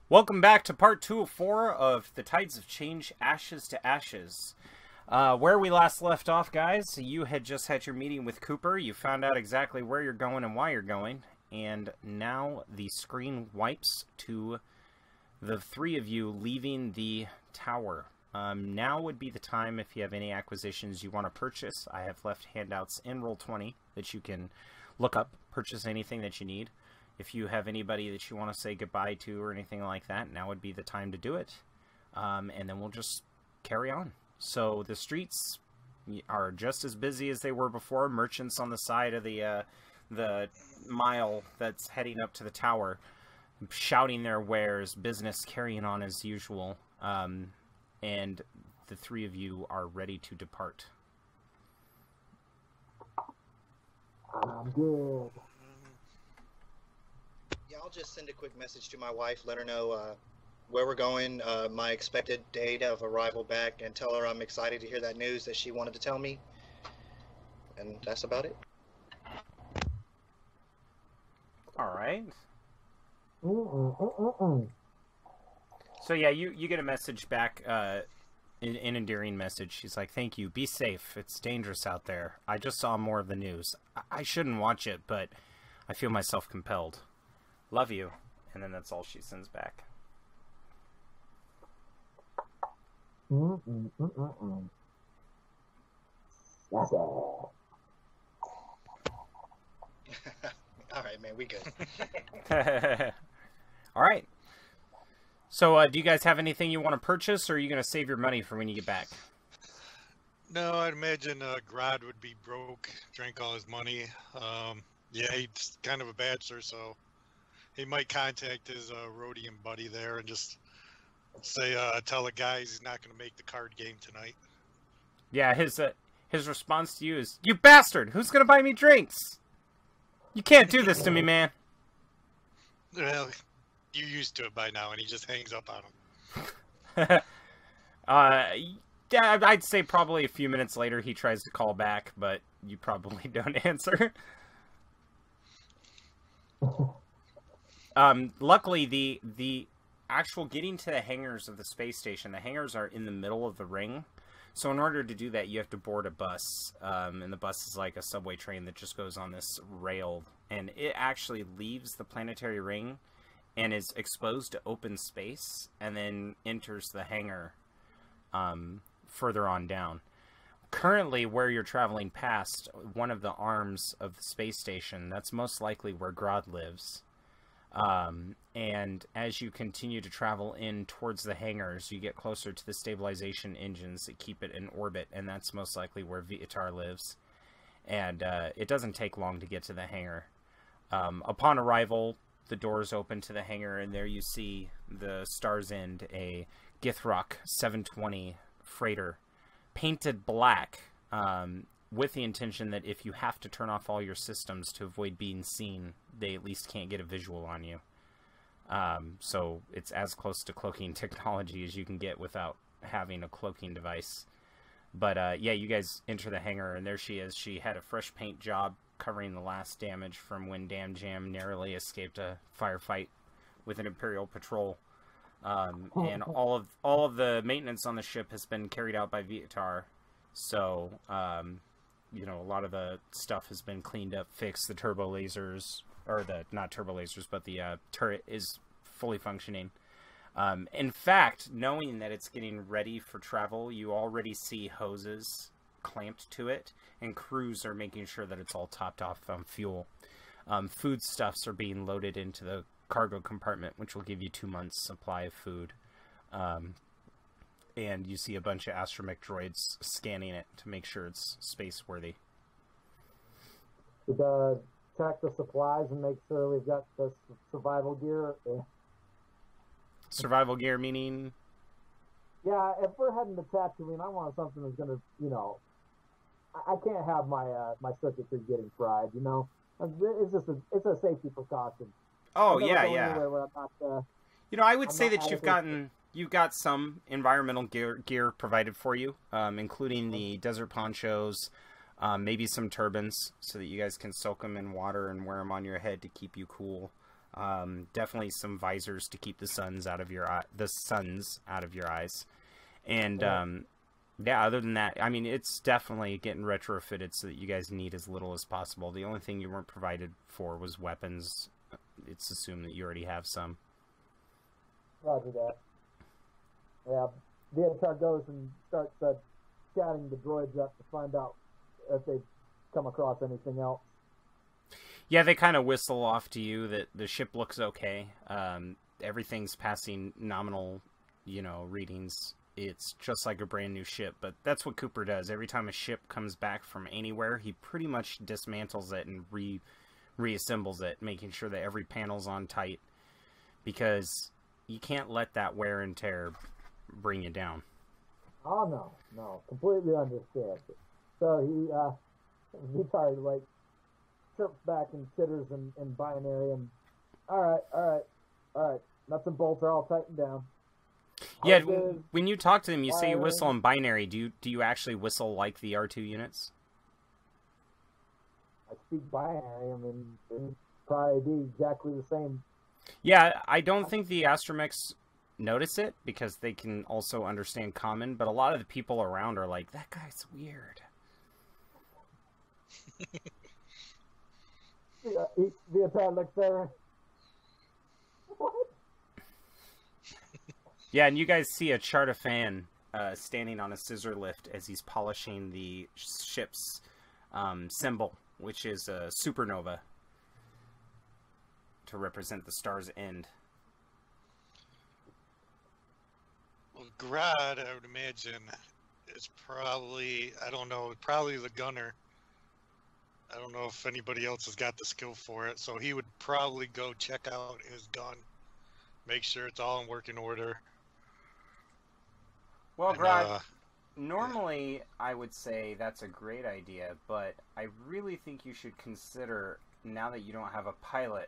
Welcome back to part 204 of The Tides of Change, Ashes to Ashes. Where we last left off, guys, you had just had your meeting with Cooper. You found out exactly where you're going and why you're going. And now the screen wipes to the three of you leaving the tower. Now would be the time if you have any acquisitions you want to purchase. I have left handouts in Roll20 that you can look up, purchase anything that you need. If you have anybody that you want to say goodbye to or anything like that, now would be the time to do it. And then we'll just carry on. So the streets are just as busy as they were before. Merchants on the side of the mile that's heading up to the tower, shouting their wares, business carrying on as usual. And the three of you are ready to depart. I'm good. Yeah, I'll just send a quick message to my wife, let her know where we're going, my expected date of arrival back, and tell her I'm excited to hear that news that she wanted to tell me. And that's about it. All right. So yeah, you get a message back, an endearing message. She's like, "Thank you. Be safe. It's dangerous out there. I just saw more of the news. I shouldn't watch it, but I feel myself compelled. Love you." And then that's all she sends back. That's all. All right, man, we good. All right. So, do you guys have anything you want to purchase, or are you going to save your money for when you get back? No, I'd imagine Grod would be broke, drank all his money. Yeah, he's kind of a bachelor, so he might contact his Rhodium buddy there and just say, tell the guys he's not going to make the card game tonight. Yeah, his response to you is, "You bastard! Who's going to buy me drinks? You can't do this to me, man." Well, you're used to it by now, and he just hangs up on him. Yeah, I'd say probably a few minutes later he tries to call back, but you probably don't answer. Luckily, the actual getting to the hangars of the space station, the hangars are in the middle of the ring. So in order to do that, you have to board a bus. And the bus is like a subway train that just goes on this rail. And it actually leaves the planetary ring and is exposed to open space and then enters the hangar further on down. Currently, where you're traveling past one of the arms of the space station, that's most likely where Grodd lives. And as you continue to travel in towards the hangars, you get closer to the stabilization engines that keep it in orbit, and that's most likely where Viatar lives. And it doesn't take long to get to the hangar. Upon arrival, the doors open to the hangar, and there you see the Star's End, a Githrock 720 freighter, painted black, with the intention that if you have to turn off all your systems to avoid being seen, they at least can't get a visual on you. So it's as close to cloaking technology as you can get without having a cloaking device. But yeah, you guys enter the hangar, and there she is. She had a fresh paint job covering the last damage from when DamJam narrowly escaped a firefight with an Imperial patrol. And all of the maintenance on the ship has been carried out by Viatar. So, you know, a lot of the stuff has been cleaned up, fixed. The turbo lasers, or not turbo lasers, but the turret is fully functioning. In fact, knowing that it's getting ready for travel, you already see hoses clamped to it, and crews are making sure that it's all topped off on fuel. Foodstuffs are being loaded into the cargo compartment, which will give you 2 months' supply of food. And you see a bunch of astromech droids scanning it to make sure it's space-worthy. Did check the supplies and make sure we've got the survival gear. Survival gear meaning? Yeah, if we're heading to Tatooine, I want something that's gonna, you know, I can't have my my circuitry getting fried. You know, it's just it's a safety precaution. Oh yeah. Not, you know, I would say that you've got some environmental gear provided for you, including the desert ponchos, maybe some turbans so that you guys can soak them in water and wear them on your head to keep you cool. Definitely some visors to keep the suns out of your eyes. And yeah, other than that, I mean, it's definitely getting retrofitted so that you guys need as little as possible. The only thing you weren't provided for was weapons. It's assumed that you already have some. Roger that. Yeah, Viatar goes and starts chatting the droids up to find out if they come across anything else. Yeah, they kind of whistle off to you that the ship looks okay. Everything's passing nominal, readings. It's just like a brand new ship, but that's what Cooper does. Every time a ship comes back from anywhere, he pretty much dismantles it and reassembles it, making sure that every panel's on tight, because you can't let that wear and tear bring you down. Oh, no, completely understand. So Vitar, like, chirps back and chitters in binary, and all right, nuts and bolts are all tightened down. Yeah, when you talk to them, you say you whistle in binary. Do you actually whistle like the R2 units? I speak binary. I mean, it'd probably be exactly the same. Yeah, I don't think the astromechs notice it because they can also understand common, but a lot of the people around are like, that guy's weird. Viatar looks there. What? Yeah, and you guys see a Chartafan standing on a scissor lift as he's polishing the ship's symbol, which is a supernova to represent the star's end. Well, Grad, I would imagine, is probably, I don't know, probably the gunner. I don't know if anybody else has got the skill for it, so he would probably go check out his gun, make sure it's all in working order. Well, Grad, normally I would say that's a great idea, but I really think you should consider, now that you don't have a pilot,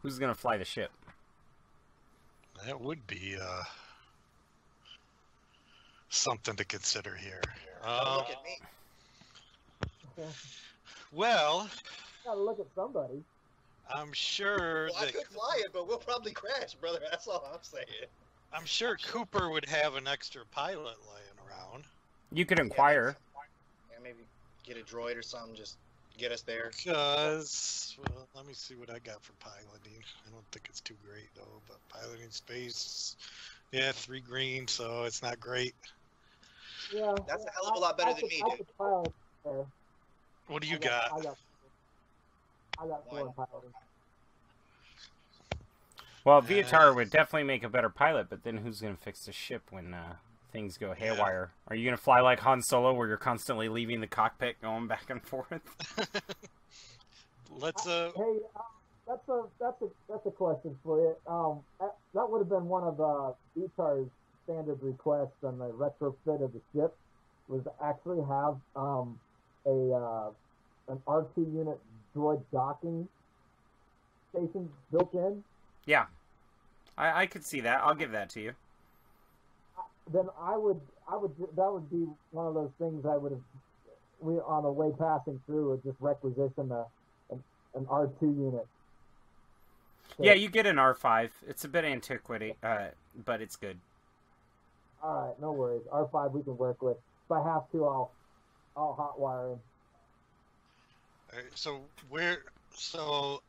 who's going to fly the ship? That would be something to consider here. Look at me. Okay. Well, Gotta look at somebody. I'm sure Well, I could fly it, but we'll probably crash, brother. That's all I'm saying. I'm sure Cooper would have an extra pilot laying around. You could inquire. Yeah, maybe get a droid or something, just get us there. Because, well, let me see what I got for piloting. I don't think it's too great, though, but piloting space, yeah, 3 green, so it's not great. Yeah, That's a hell of a lot better than me, I dude. could pilot there. What do you got? I got 4 piloting. Well, Viatar would definitely make a better pilot, but then who's going to fix the ship when things go haywire? Yeah. Are you going to fly like Han Solo, where you're constantly leaving the cockpit, going back and forth? Let's Hey, that's a question for you. That would have been one of Vitar's standard requests on the retrofit of the ship, was to actually have an R2 unit droid docking station built in. Yeah, I could see that. I'll give that to you. Then that would be one of those things I would have, on the way passing through, would just requisition an R2 unit. So, yeah, you get an R5. It's a bit antiquity, but it's good. All right, no worries. R5 we can work with. If I have to, I'll hotwire in. All right, so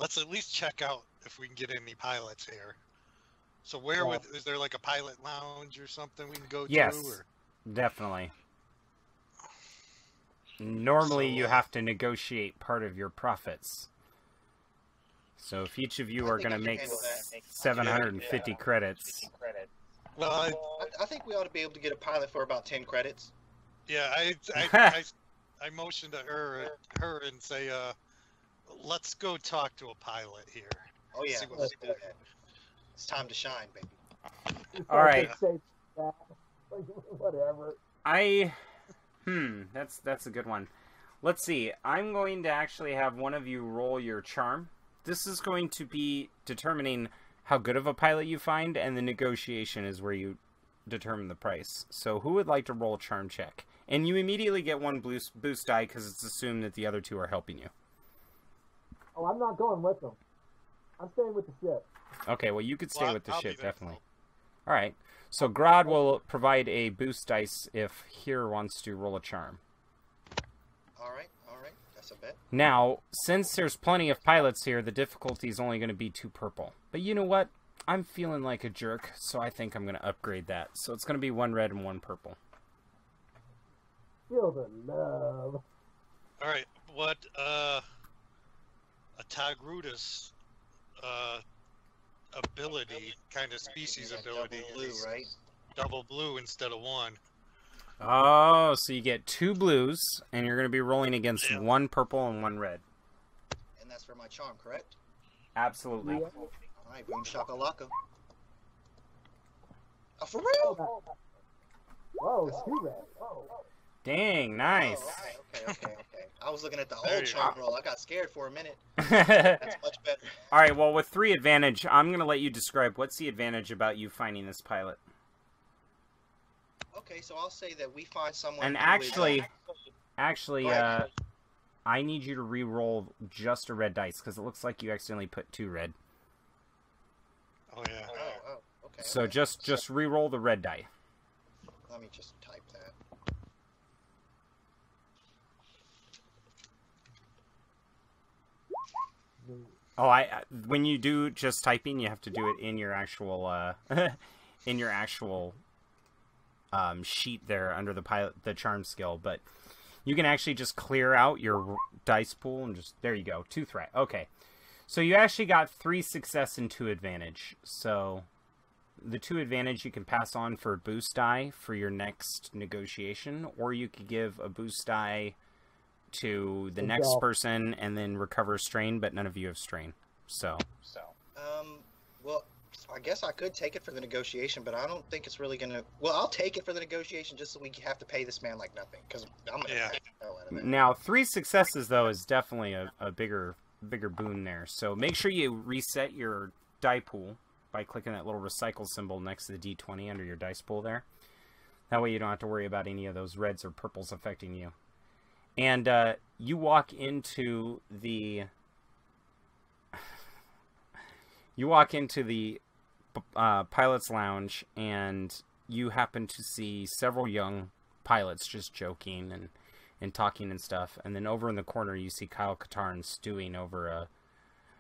let's at least check out if we can get any pilots here. So is there like a pilot lounge or something we can go to? Yes, or? definitely. Normally you have to negotiate part of your profits. So if each of you are going to make 750 credits. Well, I think we ought to be able to get a pilot for about 10 credits. Yeah, I motioned to her and say, let's go talk to a pilot here. Oh yeah, let's do that. It's time to shine, baby. All right. Whatever. That's a good one. Let's see. I'm going to actually have one of you roll your charm. This is going to be determining how good of a pilot you find, and the negotiation is where you determine the price. So who would like to roll a charm check? And you immediately get one boost die because it's assumed that the other 2 are helping you. Oh, I'm not going with them. I'm staying with the ship. Okay, well, you could stay Well, with the I'll be ship, there, definitely. All right. So Grodd will provide a boost dice if Here wants to roll a charm. All right. That's a bet. Now, since there's plenty of pilots here, the difficulty is only going to be 2 purple. But you know what? I'm feeling like a jerk, so I think I'm going to upgrade that. So it's going to be 1 red and 1 purple. Feel the love. All right, what a Tagrutus ability, kind of species Yeah, ability, double blue, right? double blue instead of 1. Oh, so you get 2 blues, and you're going to be rolling against Yeah. 1 purple and 1 red. And that's for my charm, correct? Absolutely. Yeah. All right, boom shakalaka. Oh, for real? Whoa, 2 red. Oh. Dang, nice. Oh, okay. I was looking at the There old you charm roll. I got scared for a minute. All That's much better. right, well, with 3 advantage, I'm going to let you describe what's the advantage about you finding this pilot. Okay, so I'll say that we find someone. And who is, actually, Go ahead. I need you to re-roll just a red dice, because it looks like you accidentally put 2 red. Oh yeah. Okay. So okay. just re-roll the red die. Let me just type that. Oh, when you do just typing, you have to do it in your actual in your actual sheet there under the charm skill. But you can actually just clear out your dice pool and just there you go, 2 threat. Okay, so you actually got 3 success and 2 advantage. So the 2 advantage you can pass on for boost die for your next negotiation, or you could give a boost die to the next Yourself. person and then recover strain, but none of you have strain. So Well, I guess I could take it for the negotiation, but I don't think it's really gonna. Well, I'll take it for the negotiation just so we have to pay this man like nothing, because I'm gonna Yeah. back the hell out of it. now 3 successes though is definitely a bigger boon there. So make sure you reset your die pool by clicking that little recycle symbol next to the D20 under your dice pool there. That way you don't have to worry about any of those reds or purples affecting you. And you walk into the pilot's lounge, and you happen to see several young pilots just joking and talking and stuff. And then over in the corner, you see Kyle Katarn stewing over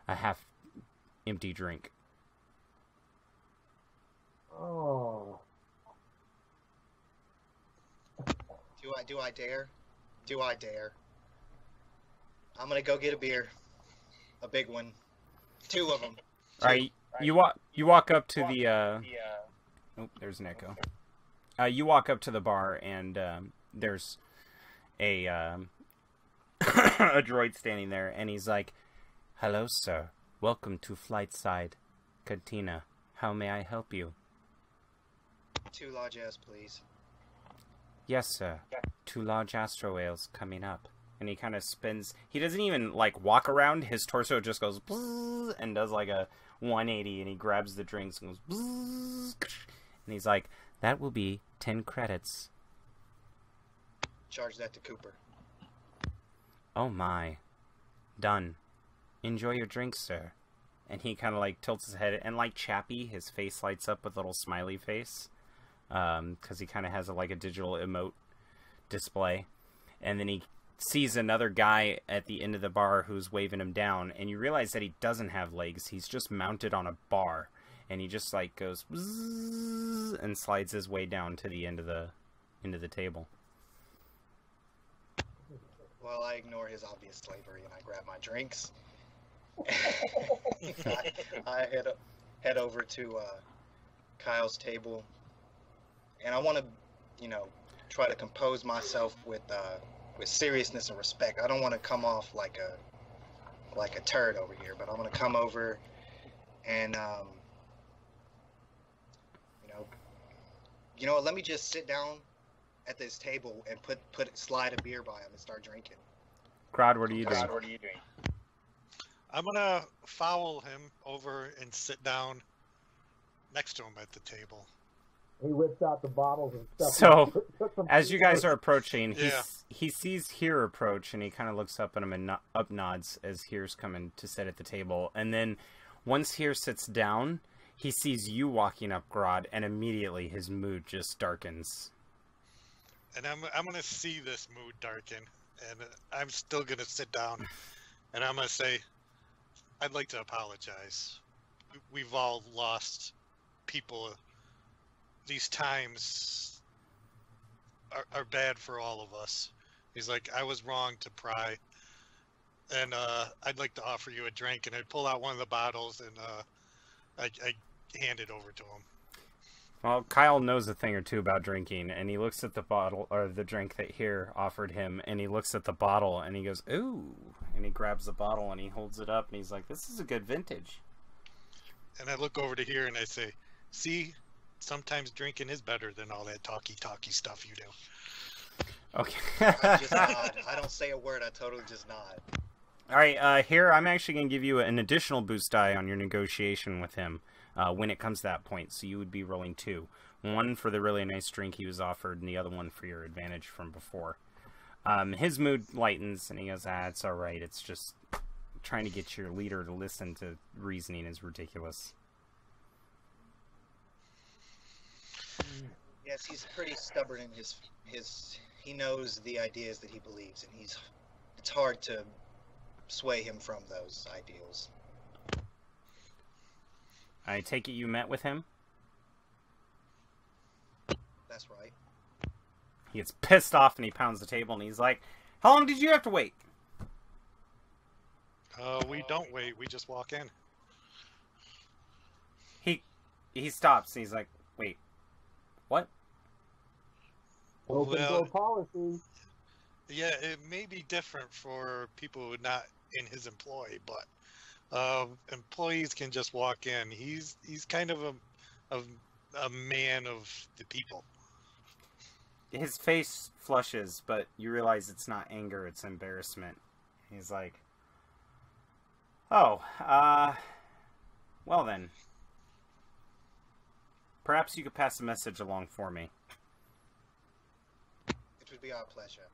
a half-empty drink. Oh. Do I dare? Do I dare? I'm gonna go get a beer, a big one, 2 of them. All right, you walk up to the oh, there's an echo. You walk up to the bar, and there's a a droid standing there, and he's like, "Hello, sir. Welcome to Flightside Cantina. How may I help you?" 2 large ass, please. "Yes, sir. 2 large astro ales coming up." And he kind of spins. He doesn't even like walk around. His torso just goes bzzz, and does like a 180, and he grabs the drinks and goes bzzz, and he's like, "That will be 10 credits." Charge that to Cooper. "Oh my. Done. Enjoy your drink, sir." And he kind of like tilts his head, and like Chappie, his face lights up with a little smiley face, because he kind of has like a digital emote display. And then he sees another guy at the end of the bar who's waving him down, and you realize that he doesn't have legs. He's just mounted on a bar, and he just like goes bzzz, and slides his way down to the end of the table. Well, I ignore his obvious slavery and I grab my drinks. I head over to Kyle's table, and I want to, try to compose myself with seriousness and respect. I don't want to come off like a turd over here, but I'm gonna come over and let me just sit down at this table and slide a beer by him and start drinking. Grodd, what are you doing? I'm gonna follow him over and sit down next to him at the table. He whips out the bottles and stuff. So, as you guys are approaching, Yeah. he sees Here approach, and he kind of looks up at him and up nods as Here's coming to sit at the table. And then Once Here sits down, he sees you walking up, Grodd, and immediately his mood just darkens. And I'm gonna see this mood darken, and I'm still gonna sit down, and I'm gonna say, I'd like to apologize. We've all lost people. These times are bad for all of us. He's like, I was wrong to pry, and I'd like to offer you a drink. And I'd pull out one of the bottles, and I hand it over to him. Well, Kyle knows a thing or two about drinking, and he looks at the bottle, or the drink that Here offered him, and he looks at the bottle, and he goes, ooh, and he grabs the bottle, and he holds it up, and he's like, this is a good vintage. And I look over to Here, and I say, see, sometimes drinking is better than all that talky stuff you do. Okay. I just nod. I don't say a word, I totally just nod. Alright, Here, I'm actually going to give you an additional boost die on your negotiation with him. When it comes to that point, so you would be rolling 2. One for the really nice drink he was offered, and the other one for your advantage from before. His mood lightens, and he goes, it's alright, it's just trying to get your leader to listen to reasoning is ridiculous. Yes, he's pretty stubborn in his he knows the ideas that he believes, and it's hard to sway him from those ideals. I take it you met with him? That's right. He gets pissed off and he pounds the table and he's like, how long did you have to wait? We don't wait, we just walk in. He stops and he's like, wait, what? Open door policy. Yeah, it may be different for people who are not in his employ, but employees can just walk in. He's kind of a man of the people. His face flushes, but you realize it's not anger, it's embarrassment. He's like, oh, well then. Perhaps you could pass a message along for me. It would be our pleasure.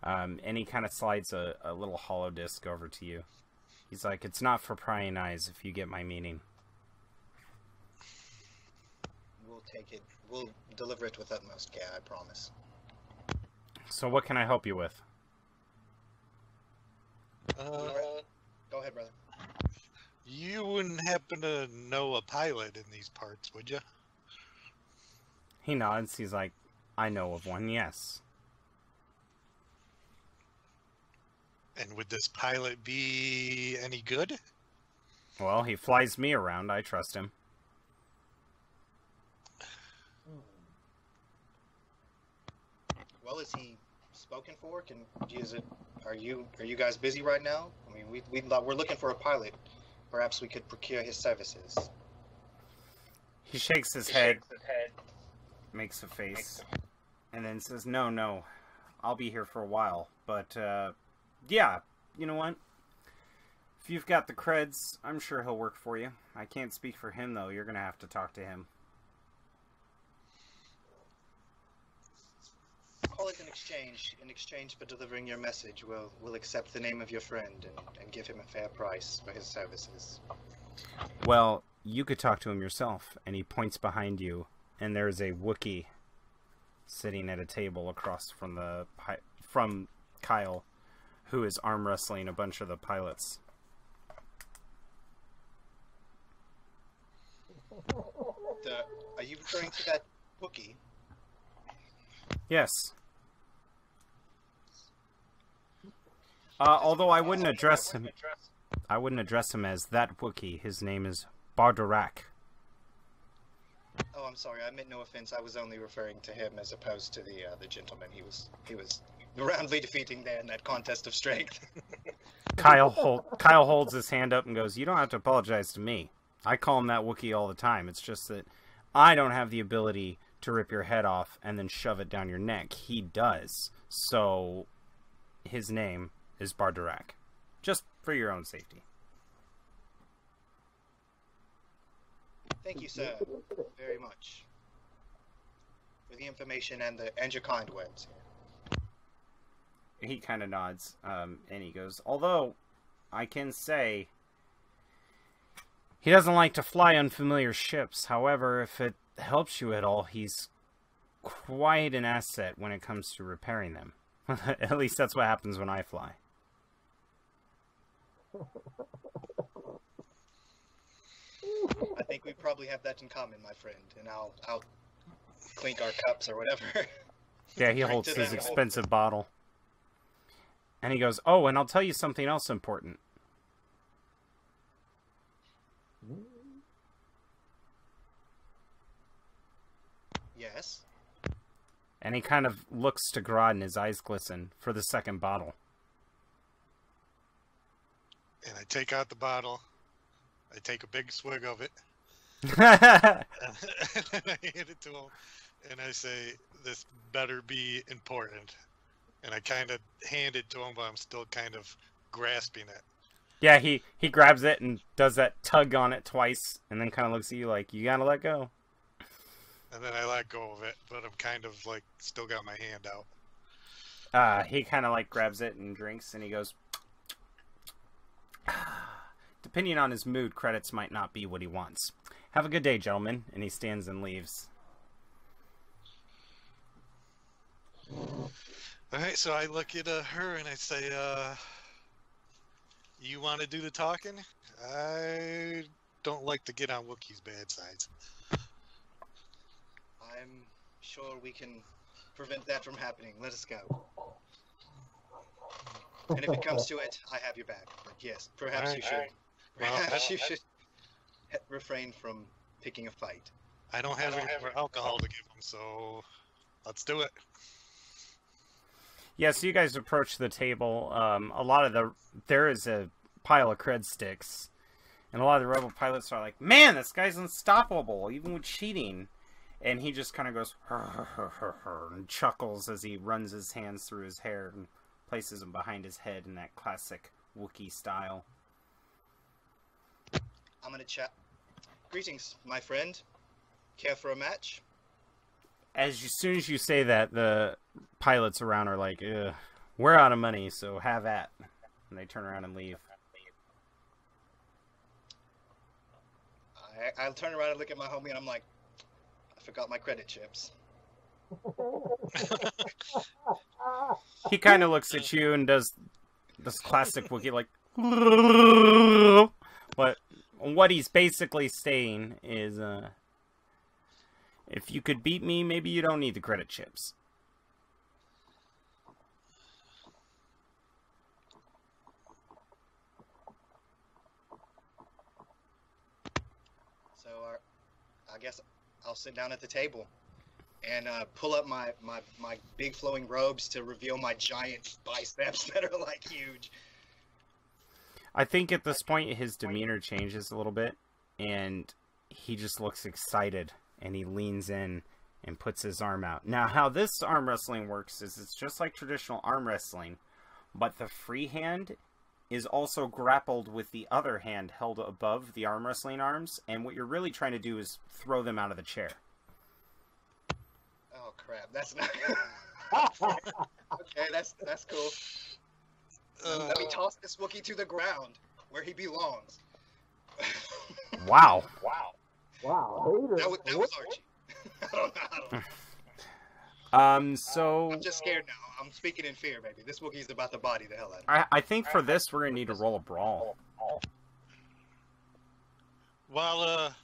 And he kind of slides a little hollow disc over to you. He's like, it's not for prying eyes, if you get my meaning. We'll take it. We'll deliver it with utmost care, I promise. So what can I help you with? Go ahead, brother. You wouldn't happen to know a pilot in these parts, would you? He nods. He's like, I know of one, yes. And would this pilot be any good? Well, he flies me around. I trust him. Well, is he spoken for? Are you guys busy right now? I mean, we're looking for a pilot. Perhaps we could procure his services. He shakes his head, makes a face, and then says, no, I'll be here for a while. But, yeah, you know what? If you've got the creds, I'm sure he'll work for you. I can't speak for him, though. You're going to have to talk to him. Call it an exchange. In exchange for delivering your message, we'll accept the name of your friend and give him a fair price for his services. Well, you could talk to him yourself. And he points behind you, and there's a Wookiee sitting at a table across from Kyle, who is arm wrestling a bunch of the pilots. Are you referring to that Wookiee? Yes. Although I wouldn't address him. I wouldn't address him as that Wookiee. His name is Bardorak. Oh, I'm sorry. I meant no offense. I was only referring to him as opposed to the gentleman he was roundly defeating there in that contest of strength. Kyle holds his hand up and goes, "You don't have to apologize to me. I call him that Wookiee all the time. It's just that I don't have the ability to rip your head off and then shove it down your neck. He does. So his name is Bardorak. Just for your own safety." Thank you, sir, very much for the information and your kind words. He kind of nods, and he goes, "Although I can say He doesn't like to fly unfamiliar ships. However, if it helps you at all, he's quite an asset when it comes to repairing them. At least that's what happens when I fly. I think we probably have that in common, my friend. And I'll clink our cups or whatever. Yeah, he Drink holds to his that. expensive bottle. And he goes, oh, and I'll tell you something else important. Yes. And he kind of looks to Grodd and his eyes glisten for the second bottle. And I take out the bottle. I take a big swig of it. And I hand it to him. And I say, this better be important. And I kind of hand it to him, but I'm still kind of grasping it. Yeah, he grabs it and does that tug on it twice, and then kind of looks at you like, you gotta let go. And then I let go of it, but I'm kind of like still got my hand out. He kind of like grabs it and drinks, and he goes, depending on his mood, credits might not be what he wants. Have a good day, gentlemen. And he stands and leaves. Alright, so I look at her and I say, you want to do the talking? I don't like to get on Wookiee's bad sides. I'm sure we can prevent that from happening. Let us go. And if it comes to it, I have your back. But yes, perhaps you should. Perhaps you should refrain from picking a fight. I don't have any more alcohol to give him, so let's do it. Yeah, so you guys approach the table. There is a pile of cred sticks, and a lot of the rebel pilots are like, man, this guy's unstoppable, even with cheating. And he just kind of goes, and chuckles as he runs his hands through his hair and places them behind his head in that classic Wookiee style. I'm gonna chat. Greetings, my friend. Care for a match? As soon as you say that, the pilots around are like, ugh, we're out of money, so have at. And they turn around and leave. I'll turn around and look at my homie and I'm like, I forgot my credit chips. He kind of looks at you and does this classic Wookiee, like, but what he's basically saying is, if you could beat me, maybe you don't need the credit chips. So I guess I'll sit down at the table and pull up my big flowing robes to reveal my giant biceps that are like huge. I think at this point his demeanor changes a little bit, and he just looks excited, and he leans in and puts his arm out. Now, how this arm wrestling works is it's just like traditional arm wrestling, but the free hand is also grappled with the other hand held above the arm wrestling arms, and what you're really trying to do is throw them out of the chair. Oh crap, that's not okay, that's cool. Let me toss this Wookiee to the ground where he belongs. Wow. Wow, That was Archie. So I'm just scared now. I'm speaking in fear, baby. This Wookiee's about to body the hell out of me. I think for this we're gonna need to roll a brawl. Well,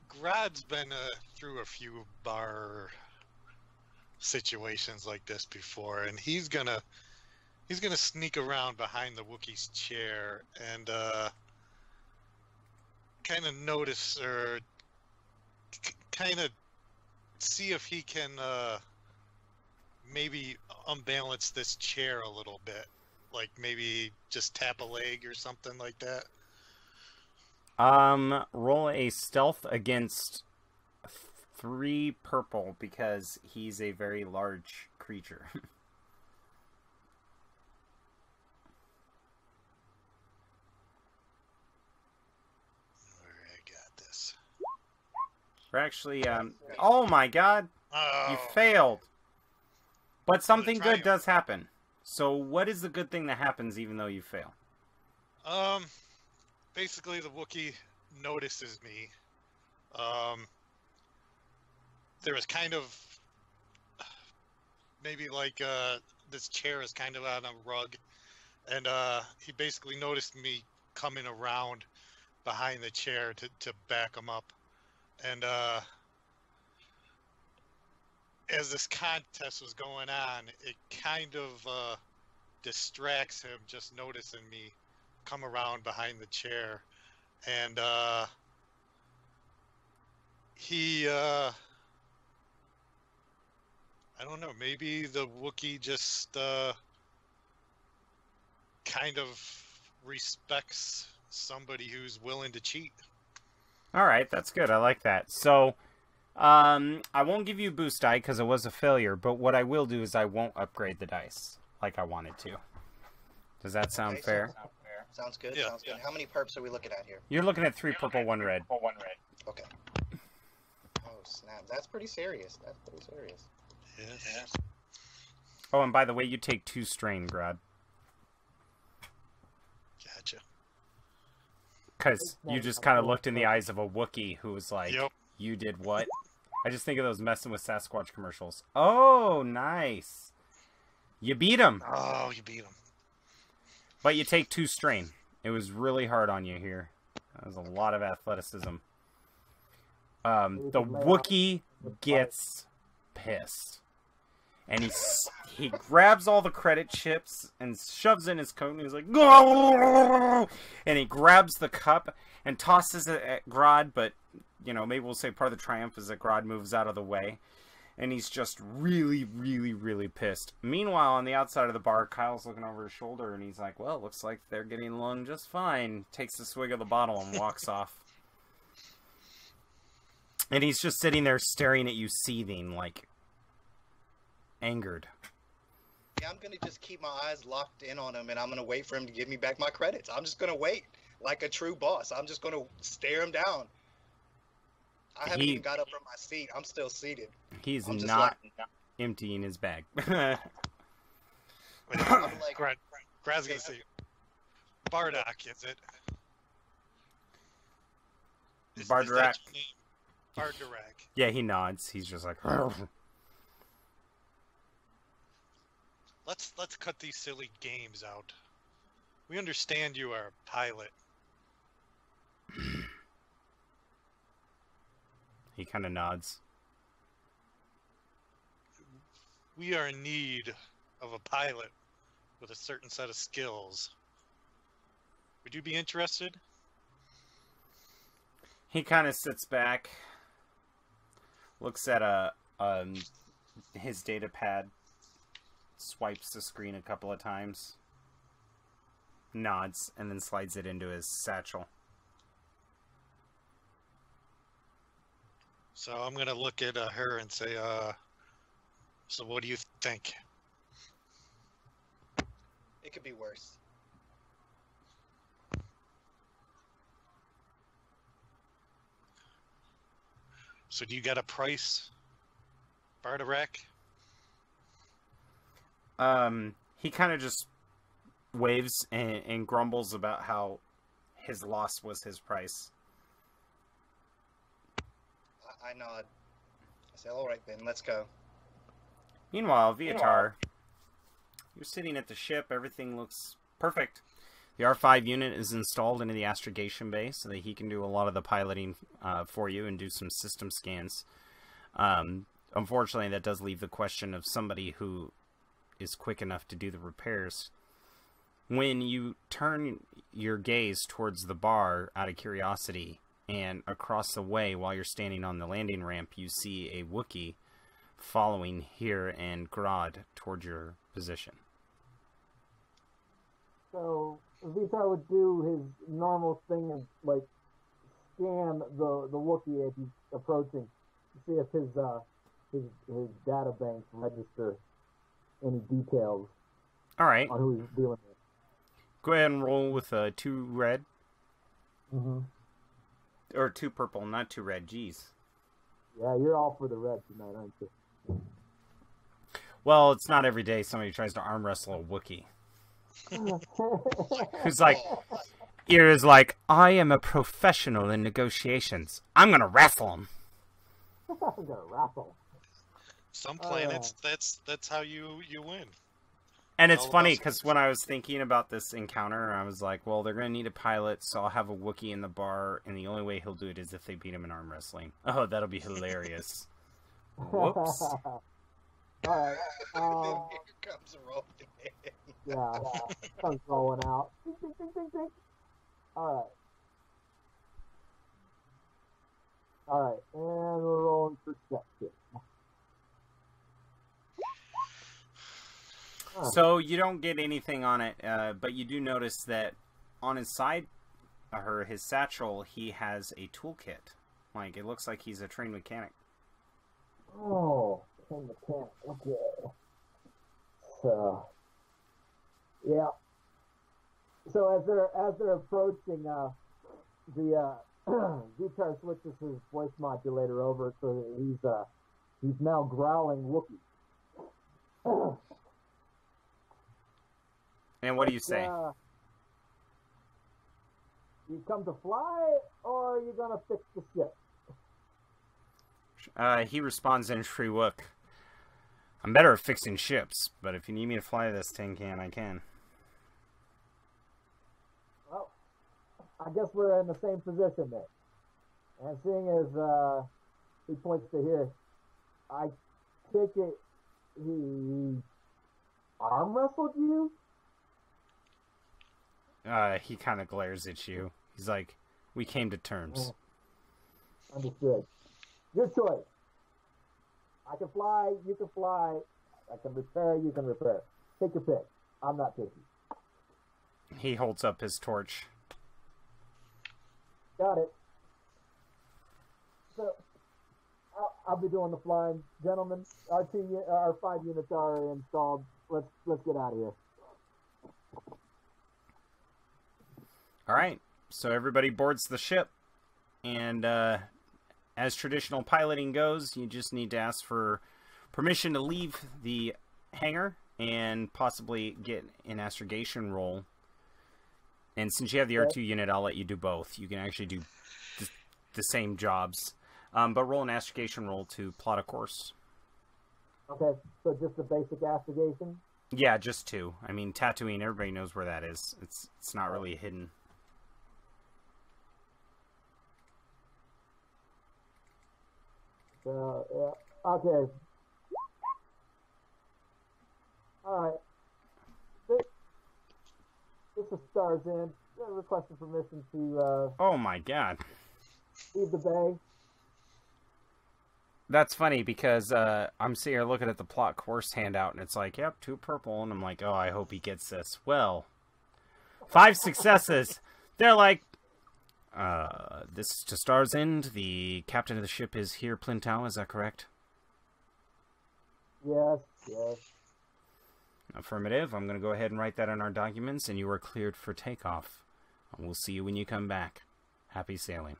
Grodd's been through a few bar situations like this before, and he's gonna sneak around behind the Wookiee's chair and kind of notice or kind of see if he can maybe unbalance this chair a little bit, like maybe just tap a leg or something like that. Roll a stealth against 3 purple because he's a very large creature. I got this. We're actually, oh my god, you failed. But something good does happen. So what is the good thing that happens even though you fail? basically the Wookiee notices me. There was kind of maybe like this chair is kind of on a rug, and he basically noticed me coming around behind the chair to back him up, and as this contest was going on, it kind of distracts him just noticing me come around behind the chair, and he I don't know, maybe the Wookiee just kind of respects somebody who's willing to cheat. All right, that's good. I like that. So, I won't give you boost die because it was a failure, but what I will do is I won't upgrade the dice like I wanted to. Does that sound Okay, fair? Sounds good. Yeah. Sounds good. How many perps are we looking at here? You're looking at 3 purple, 1 red. Okay. Oh snap! That's pretty serious. That's pretty serious. Yes. Oh, and by the way, you take 2 strain, Grod. Gotcha. Because you just kind of looked in the eyes of a Wookiee who was like, Yep. you did what? I just think of those messing with Sasquatch commercials. Oh, nice. You beat him. Oh, you beat him. But you take 2 strain. It was really hard on you here. That was a lot of athleticism. The Wookiee gets pissed. And he grabs all the credit chips and shoves in his coat and he's like, "Go!" And he grabs the cup and tosses it at Grodd, but, you know, maybe we'll say part of the triumph is that Grodd moves out of the way. And he's just really, really, really pissed. Meanwhile, on the outside of the bar, Kyle's looking over his shoulder and he's like, well, looks like they're getting along just fine. Takes a swig of the bottle and walks off. And he's just sitting there staring at you, seething, like, angered. Yeah, I'm gonna just keep my eyes locked in on him, and I'm gonna wait for him to give me back my credits. I'm just gonna wait like a true boss. I'm just gonna stare him down. I haven't even got up from my seat. I'm still seated. He's I'm just not emptying his bag. I'm like, Grad's gonna say, Bardock, is it? Is that Bardock. your name? Bardock. Yeah, he nods. He's just like, Let's cut these silly games out. We understand you are a pilot. he kind of nods. We are in need of a pilot with a certain set of skills. Would you be interested? He kind of sits back, looks at his data pad, swipes the screen a couple of times, nods, and then slides it into his satchel. So I'm gonna look at her and say, so what do you think? it could be worse. So do you got a price, Bardock? He kind of just waves and grumbles about how his loss was his price. I nod. I say, all right then, let's go. Meanwhile, Viatar, you're sitting at the ship. Everything looks perfect. The R5 unit is installed into the astrogation bay so that he can do a lot of the piloting for you and do some system scans. Unfortunately, that does leave the question of somebody who is quick enough to do the repairs. When you turn your gaze towards the bar out of curiosity, and across the way while you're standing on the landing ramp, you see a Wookiee following here and Grodd towards your position. So Vitar would do his normal thing and like scan the Wookiee as he's approaching to see if his data banks register any details All right. on who he's dealing with. Go ahead and roll with 2 red. Mm-hmm. Or 2 purple, not 2 red. Jeez. Yeah, you're all for the red tonight, aren't you? Well, it's not every day somebody tries to arm wrestle a Wookiee. Who's like, Ear is like, I am a professional in negotiations. I'm gonna wrestle him. I'm gonna raffle. Some planets, that's how you win. And it's All funny about because when I was thinking about this encounter, I was like, well, they're going to need a pilot, so I'll have a Wookiee in the bar, and the only way he'll do it is if they beat him in arm wrestling. Oh, that'll be hilarious. Whoops. Alright. Here comes rolling in. Yeah. Comes rolling out. Ding, ding, ding, ding, ding. Alright. Alright. And we're rolling perception. So you don't get anything on it, but you do notice that on his side, or his satchel, he has a toolkit. Like, it looks like he's a trained mechanic. Oh, train mechanic. Okay. So, yeah. So as they're approaching, the Vitar switches his voice modulator over, so he's now growling Wookiee. And what do you say? You come to fly, or are you gonna fix the ship? He responds in Shriwook. I'm better at fixing ships, but if you need me to fly this tin can, I can. Well, I guess we're in the same position then. And seeing as he points to here, I take it he arm wrestled you? He kind of glares at you. He's like, we came to terms. Understood. Your choice. I can fly, you can fly. I can repair, you can repair. Take your pick. I'm not picky. He holds up his torch. Got it. So, I'll be doing the flying. Gentlemen, our 5 units are installed. Let's get out of here. All right, so everybody boards the ship, and as traditional piloting goes, you just need to ask for permission to leave the hangar and possibly get an astrogation roll. And since you have the R2 unit, I'll let you do both. You can actually do the same jobs, but roll an astrogation roll to plot a course. Okay, so just the basic astrogation? Yeah, just 2. I mean, Tatooine, everybody knows where that is. It's not really hidden. So, yeah. Okay. Alright. This is Stars In. Requesting permission to, Oh my god. leave the bay. That's funny because I'm sitting here looking at the plot course handout and it's like, yep, 2 purple. And I'm like, oh, I hope he gets this. Well, 5 successes. They're like, this is to Star's End. The captain of the ship is here, Plintau. Is that correct? Yes. Affirmative. I'm going to go ahead and write that on our documents, and you are cleared for takeoff. We'll see you when you come back. Happy sailing.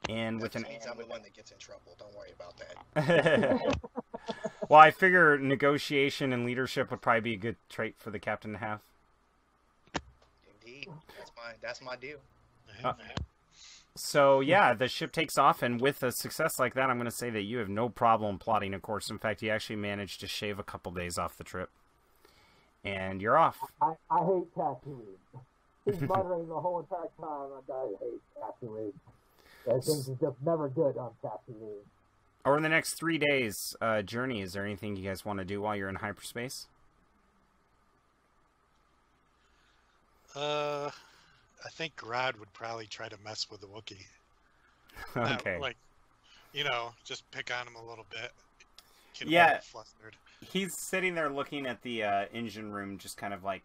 And with That an... means I'm the one that gets in trouble. Don't worry about that. Well, I figure negotiation and leadership would probably be a good trait for the captain to have. Indeed, that's my deal. So, yeah, the ship takes off, and with a success like that, I'm going to say that you have no problem plotting a course. In fact, you actually managed to shave a couple days off the trip. And you're off. I hate Tatooine. He's muttering the whole entire time. I hate Tatooine. Things are just never good on Tatooine. Over the next 3 days journey, is there anything you guys want to do while you're in hyperspace? I think Grad would probably try to mess with the Wookiee. Okay. Like, just pick on him a little bit. Get him Yeah. a little flustered. He's sitting there looking at the engine room, just kind of like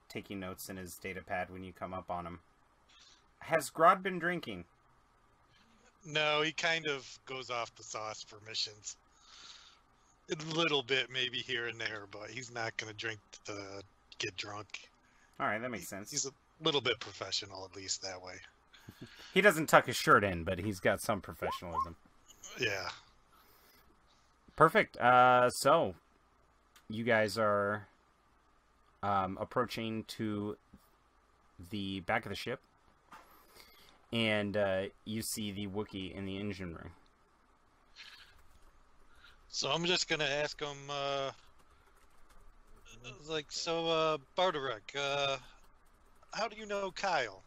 taking notes in his data pad when you come up on him. Has Grodd been drinking? No, he kind of goes off the sauce for missions. A little bit, maybe here and there, but he's not going to drink to get drunk. All right, that makes sense. He's a little bit professional, at least that way. He doesn't tuck his shirt in, but he's got some professionalism. Yeah. Perfect. So, you guys are approaching to the back of the ship, and you see the Wookiee in the engine room. So I'm just gonna ask him, Bardarek, how do you know Kyle?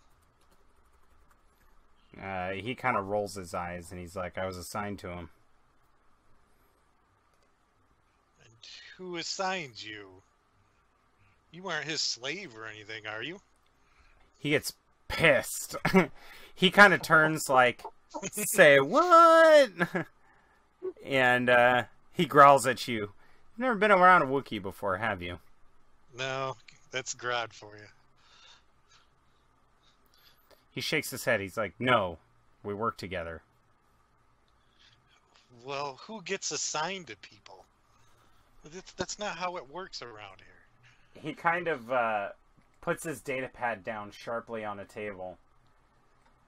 He kind of rolls his eyes, and he's like, I was assigned to him. And who assigned you? You weren't his slave or anything, are you? He gets pissed. He kind of turns like, say what? And he growls at you. You've never been around a Wookiee before, have you? No, that's Grod for you. He shakes his head. He's like, no, we work together. Well, who gets assigned to people? That's not how it works around here. He kind of puts his data pad down sharply on a table.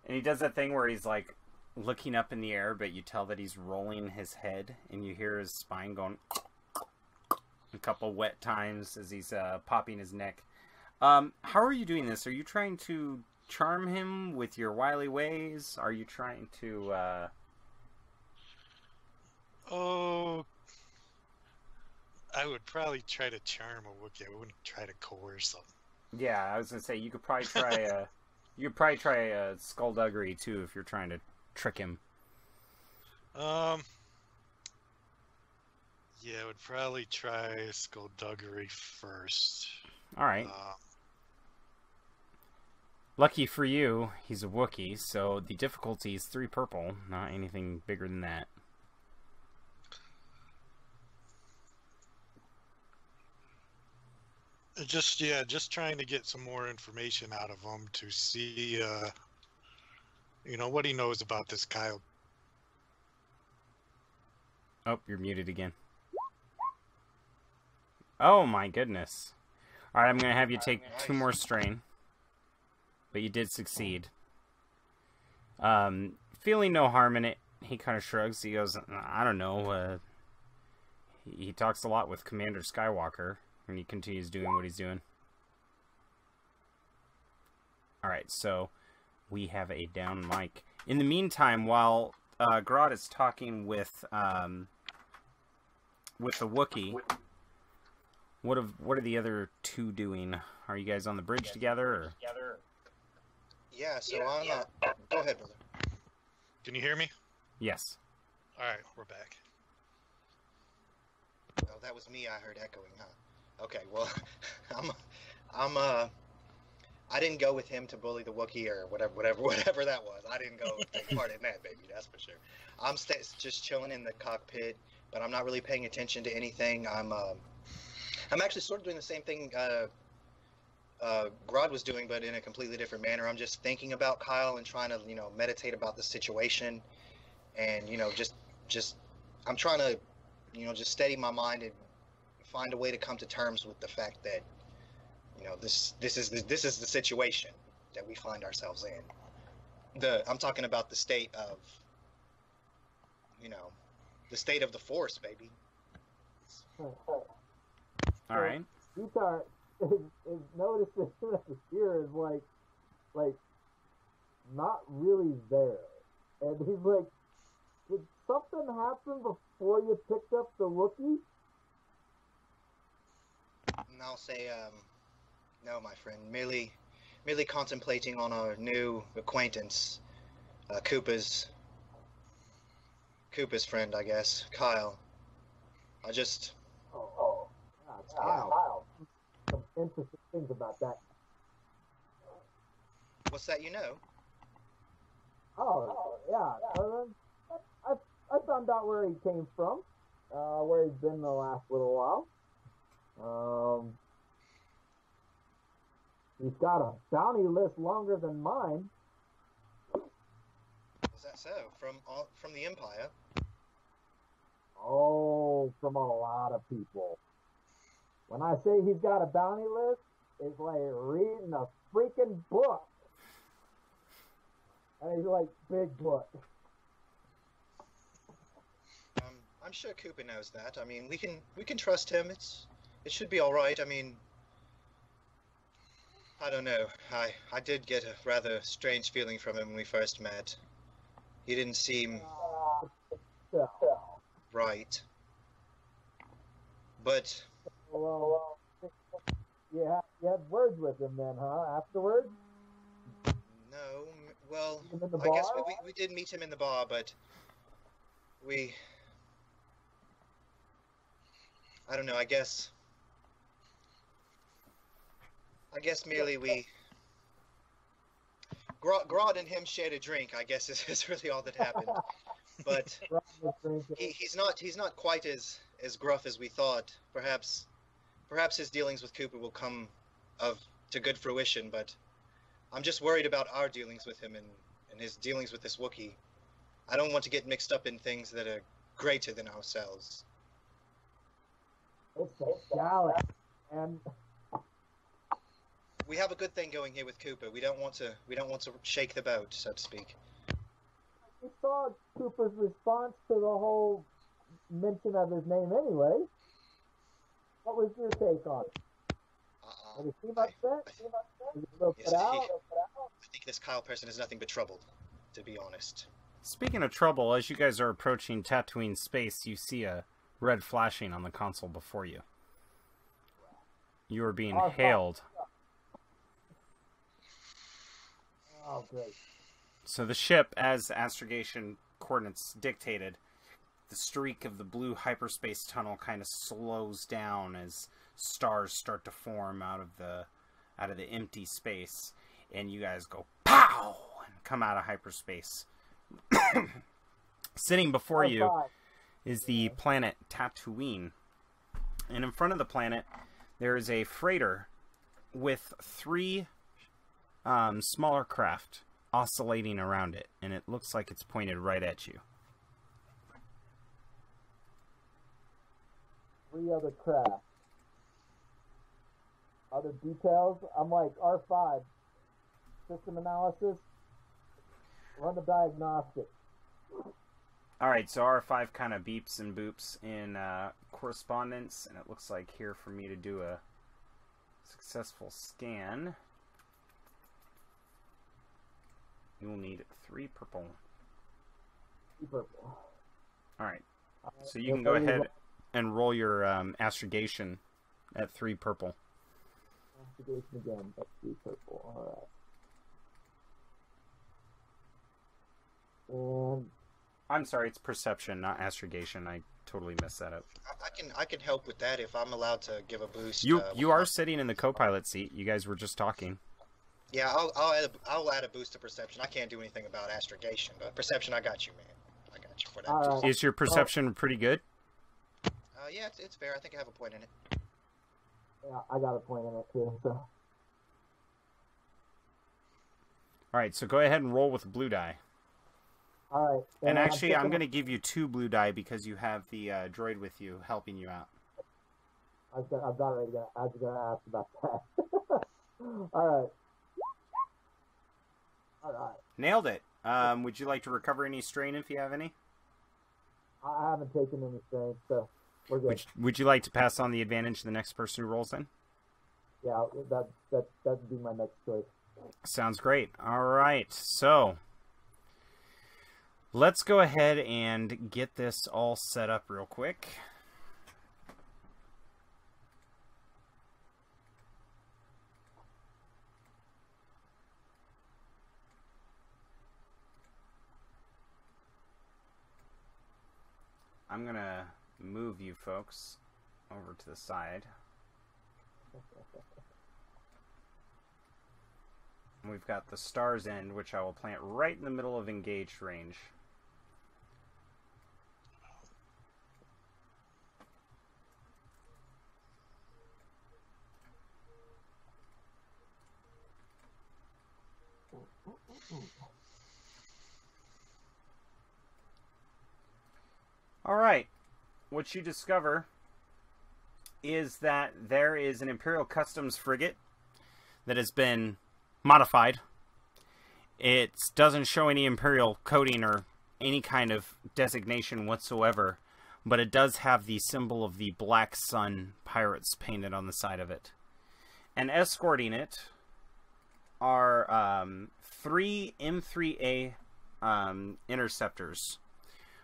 And he does that thing where he's like looking up in the air, but you tell that he's rolling his head, and you hear his spine going a couple wet times as he's popping his neck. How are you doing this? Are you trying to charm him with your wily ways? Are you trying to Oh, I would probably try to charm a Wookiee. I wouldn't try to coerce them. Yeah, I was gonna say you could probably try skullduggery too if you're trying to trick him. Yeah, I would probably try skullduggery first. All right. Lucky for you, he's a Wookiee, so the difficulty is 3 purple, not anything bigger than that. Just trying to get some more information out of him to see, what he knows about this Kyle. Oh, you're muted again. Oh my goodness. Alright, I'm going to have you take 2 more strain. But you did succeed. Feeling no harm in it, he kind of shrugs. He goes, I don't know. He talks a lot with Commander Skywalker. And he continues doing what he's doing. Alright, so we have a down mic. In the meantime, while Grodd is talking with the Wookiee, what are the other 2 doing? Are you guys on the bridge together? Or? Yeah, so I'm... Go ahead, brother. Can you hear me? Yes. Alright, we're back. Oh, that was me I heard echoing, huh? Okay, well, I didn't go with him to bully the Wookiee or whatever that was. I didn't go take part in that, baby, that's for sure. I'm just chilling in the cockpit, but I'm not really paying attention to anything. I'm actually sort of doing the same thing Grodd was doing, but in a completely different manner. I'm just thinking about Kyle and trying to, meditate about the situation, and just I'm trying to, just steady my mind and find a way to come to terms with the fact that, this is the situation that we find ourselves in. I'm talking about the state of, the state of the Force, baby. All right. Utah is noticing that the spear is like not really there, and he's like, "Did something happen before you picked up the Wookiee?" And I'll say, no, my friend. Merely contemplating on our new acquaintance, Koopa's friend, I guess, Kyle. I just. Oh, Kyle. Some interesting things about that. What's that? Oh, yeah. I found out where he came from, where he's been the last little while. He's got a bounty list longer than mine. Is that so? From the Empire? Oh, from a lot of people. When I say he's got a bounty list, it's like reading a freaking book. And he's like, big book. I'm sure Koopa knows that. I mean, we can trust him. It should be all right. I mean, I don't know. I did get a rather strange feeling from him when we first met. He didn't seem Yeah. right. But Well, you had words with him then, huh? Afterwards? no, well, Meet him in the I guess bar? we did meet him in the bar, but we, I don't know, I guess merely Grodd and him shared a drink, I guess is really all that happened. But Rob was drinking. he's not quite as gruff as we thought. Perhaps his dealings with Cooper will come to good fruition, but I'm just worried about our dealings with him and his dealings with this Wookiee. I don't want to get mixed up in things that are greater than ourselves. It's a galaxy, and We have a good thing going here with Cooper. We don't want to shake the boat, so to speak. we saw Cooper's response to the whole mention of his name anyway. What was your take on it? Did he seem upset? Was he a little Yes, put out? I think this Kyle person is nothing but trouble, to be honest. Speaking of trouble, as you guys are approaching Tatooine space, you see a red flashing on the console before you. You are being Our hailed. Oh, great. So the ship, as astrogation coordinates dictated, the streak of the blue hyperspace tunnel kind of slows down as stars start to form out of the empty space, and you guys go pow and come out of hyperspace. Sitting before High you five. is the planet Tatooine, and in front of the planet there is a freighter with three smaller craft oscillating around it, and it looks like it's pointed right at you. 3 other craft. Other details? I'm like, R5. System analysis. Run the diagnostic. Alright, so R5 kind of beeps and boops in correspondence, and it looks like here for me to do a successful scan, you will need 3 purple. Purple. Alright, so you can go ahead and roll your astrogation at 3 purple. Investigation again. That's 3 purple. Alright. And I'm sorry, it's perception, not astrogation. I totally messed that up. I can help with that if I'm allowed to give a boost. You are sitting in the co-pilot seat. You guys were just talking. Yeah, I'll add a boost to perception. I can't do anything about astrogation, but perception, I got you, man. I got you for that. All right. Is your perception pretty good? Yeah, it's fair. I think I have a point in it. yeah, I got a point in it too. So Alright, so go ahead and roll with a blue die. all right. And I'm actually, I'm picking- going to give you 2 blue die because you have the droid with you helping you out. I was gonna ask about that. All right. All right. Nailed it. Would you like to recover any strain if you have any? I haven't taken any strain, so we're good. Would you like to pass on the advantage to the next person who rolls in? Yeah, that'd be my next choice. Sounds great. All right, so let's go ahead and get this all set up real quick. I'm going to move you folks over to the side. We've got the star's end, which I will plant right in the middle of engaged range. Alright, what you discover is that there is an Imperial Customs frigate that has been modified. It doesn't show any Imperial coding or any kind of designation whatsoever, but it does have the symbol of the Black Sun Pirates painted on the side of it. And escorting it are 3 M3A interceptors,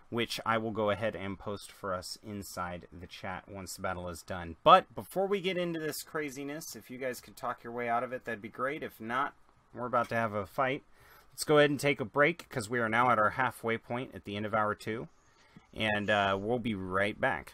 which I will go ahead and post for us inside the chat once the battle is done. But before we get into this craziness, if you guys could talk your way out of it, that'd be great. If not, we're about to have a fight. Let's go ahead and take a break, because we are now at our halfway point at the end of hour 2. And we'll be right back.